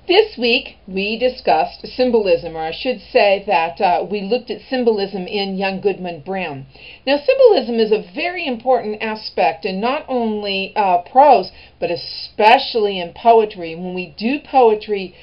This week we discussed symbolism, or I should say that we looked at symbolism in young Goodman Brown. Now, symbolism is a very important aspect in not only prose, but especially in poetry. When we do poetry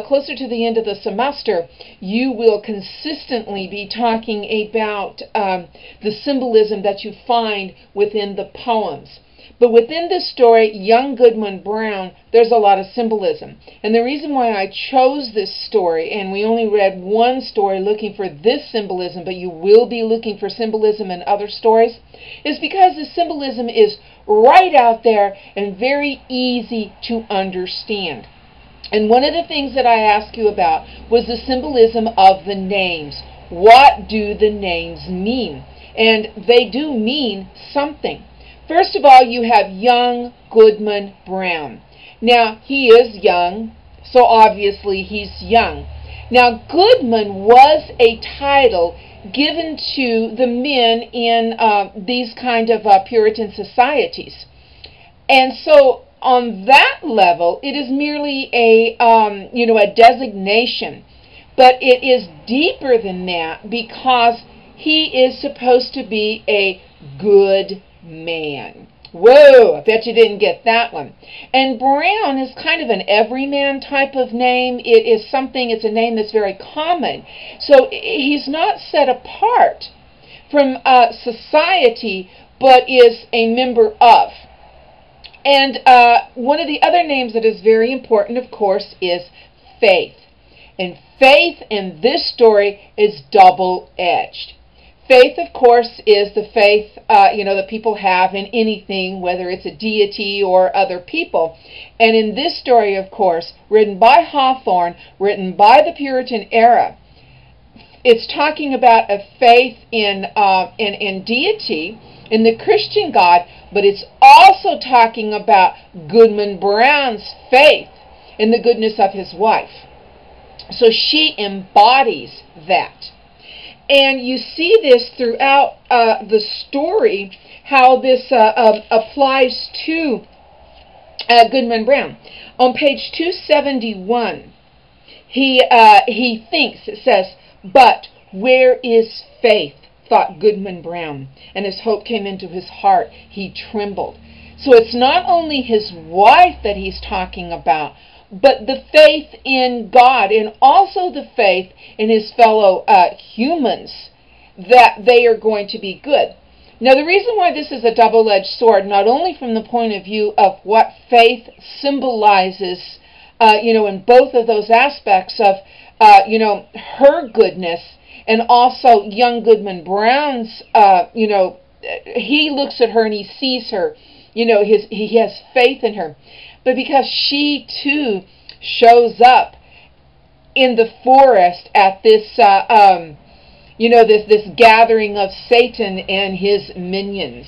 closer to the end of the semester, you will consistently be talking about the symbolism that you find within the poems. But within this story, young Goodman Brown, there's a lot of symbolism. And the reason why I chose this story, and we only read one story looking for this symbolism, but you will be looking for symbolism in other stories, is because the symbolism is right out there and very easy to understand. And one of the things that I asked you about was the symbolism of the names. What do the names mean? And they do mean something. First of all, you have young Goodman Brown. Now, he is young, so obviously he's young. Now, Goodman was a title given to the men in these kind of Puritan societies. And so, on that level, it is merely a designation. But it is deeper than that because he is supposed to be a good man. Whoa, I bet you didn't get that one. And Brown is kind of an everyman type of name. It's a name that's very common. So he's not set apart from society, but is a member of. And one of the other names that is very important, of course, is faith. And faith in this story is double-edged. Faith, of course, is the faith, that people have in anything, whether it's a deity or other people. And in this story, of course, written by Hawthorne, written by the Puritan era, it's talking about a faith in deity, in the Christian God, but it's also talking about Goodman Brown's faith in the goodness of his wife. So she embodies that. And you see this throughout the story, how this applies to Goodman Brown. On page 271, he thinks, it says, "But where is faith?" thought Goodman Brown, and as hope came into his heart, he trembled. So it's not only his wife that he's talking about, but the faith in God, and also the faith in his fellow humans, that they are going to be good. Now, the reason why this is a double-edged sword, not only from the point of view of what faith symbolizes, in both of those aspects of, her goodness, and also young Goodman Brown's, he looks at her and he sees her, he has faith in her. But because she, too, shows up in the forest at this, this gathering of Satan and his minions.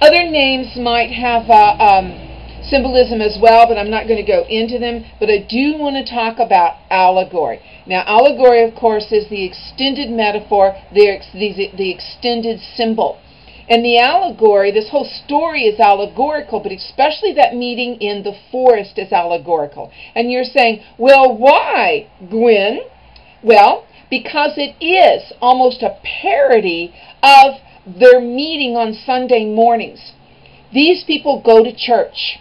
Other names might have symbolism as well, but I'm not going to go into them. But I do want to talk about allegory. Now, allegory, of course, is the extended metaphor, the extended symbol. And the allegory, this whole story is allegorical, but especially that meeting in the forest is allegorical. And you're saying, well, why, Gwen? Well, because it is almost a parody of their meeting on Sunday mornings. These people go to church.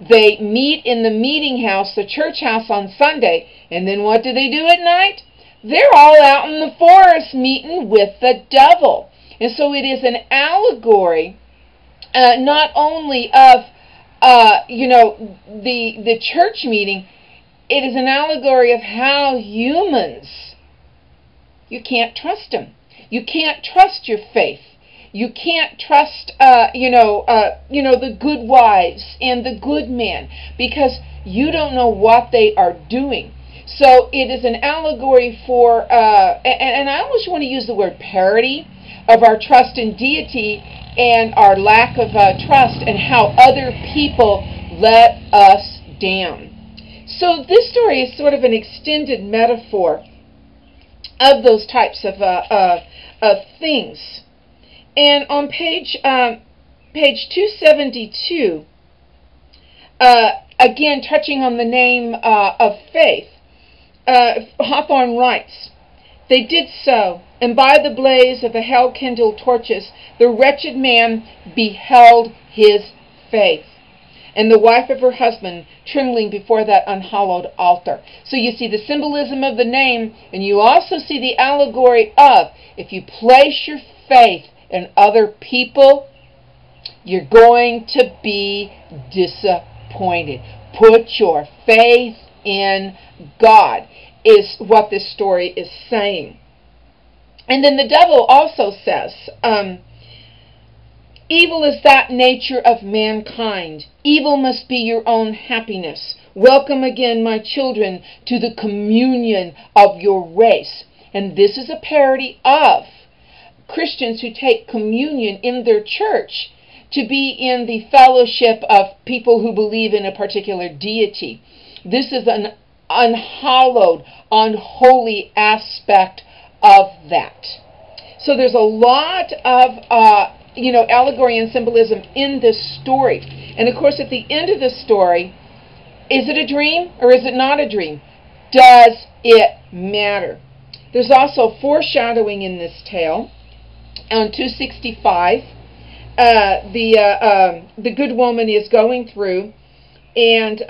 They meet in the meeting house, the church house, on Sunday, and then what do they do at night? They're all out in the forest meeting with the devil. And so it is an allegory, not only of, the church meeting, it is an allegory of how humans, you can't trust them. You can't trust your faith. You can't trust, the good wives and the good men, because you don't know what they are doing. So it is an allegory for, and I always want to use the word parody, of our trust in deity and our lack of trust, and how other people let us down. So this story is sort of an extended metaphor of those types of things. And on page 272, again, touching on the name of faith, Hawthorne writes, "They did so, and by the blaze of the hell-kindled torches, the wretched man beheld his faith, and the wife of her husband trembling before that unhallowed altar." So you see the symbolism of the name, and you also see the allegory of, if you place your faith in other people, you're going to be disappointed. Put your faith in God, is what this story is saying. And then the devil also says, "Evil is that nature of mankind. Evil must be your own happiness. Welcome again, my children, to the communion of your race." And this is a parody of Christians who take communion in their church to be in the fellowship of people who believe in a particular deity. This is an unhallowed, unholy aspect of that. So there's a lot of allegory and symbolism in this story. And of course, at the end of the story, is it a dream or is it not a dream? Does it matter? There's also foreshadowing in this tale. On 265, the good woman is going through, and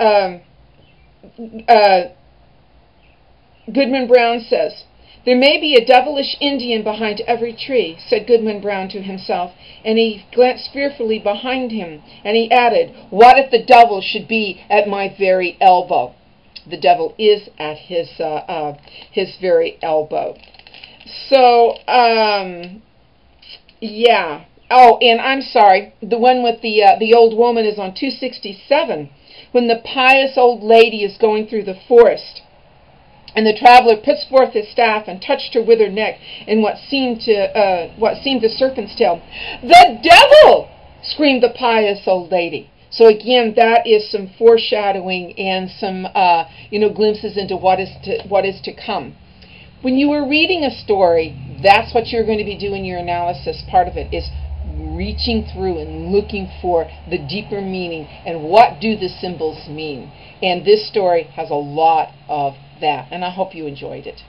Goodman Brown says, "There may be a devilish Indian behind every tree," said Goodman Brown to himself, and he glanced fearfully behind him, and he added, "What if the devil should be at my very elbow?" The devil is at his very elbow. So, yeah. Oh, and I'm sorry, the one with the old woman is on 267, when the pious old lady is going through the forest. And the traveler puts forth his staff and touched her withered neck in what seemed the serpent's tail. "The devil!" screamed the pious old lady. So again, that is some foreshadowing and some glimpses into what is to come. When you are reading a story, that's what you're going to be doing your analysis. Part of it is reaching through and looking for the deeper meaning and what do the symbols mean. And this story has a lot of that, and I hope you enjoyed it.